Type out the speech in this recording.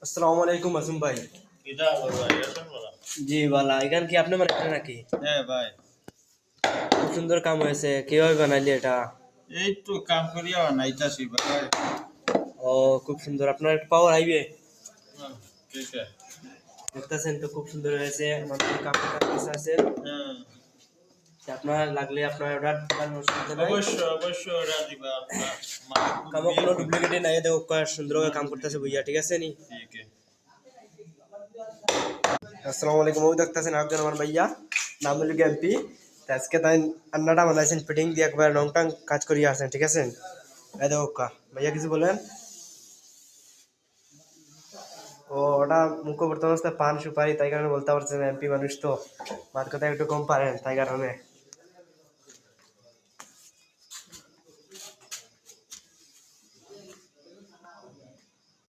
আসসালামু আলাইকুম মাসুম ভাই। কিতা করো ভাই আসুন বলা। জি বালা, এখান কি আপনি বানাইছেন নাকি? হ্যাঁ ভাই, খুব সুন্দর কাম হয়েছে, কিভাবে বানাইলি এটা? এই তো কাম করিয়া বানাইতাছি ভাই। ও, খুব সুন্দর। আপনার পাওয়ার আইবে হুম, ঠিক আছে। দেখতেছেন তো, খুব সুন্দর হয়েছে। আমাদের কাম কাজ আছে, হ্যাঁ, আপনার লাগলে আপনার অর্ডার দেওয়ার অসুবিধা নাই। অবশ্যই অবশ্যই ওরা দিবা আপনার মাল কামও খুবই কোনো ডুপ্লিকেটে নাই, দেখো কয় সুন্দরভাবে কাম করতেছে বুঝিয়া, ঠিক আছে নি? ঠিক আছে। আসসালামু আলাইকুম। ওই দেখতেছেন একজন আমার ভাইয়া, নাম হলো এমপি। আজকে তাই আন্নাটা বানাইছেন, ফিটিং দিয়ে একবার রং টং কাজ করিয়া আছেন, ঠিক আছে? এই দেখো ভাইয়া কিছু বলেন। ও, ওটা মুখ্য বর্তমান অবস্থায় পান সুপারি, তাই কারণে বলতে পারছেন, এমপি মানুষ তো মার কথা একটু কম পারেন, তাই কারণে।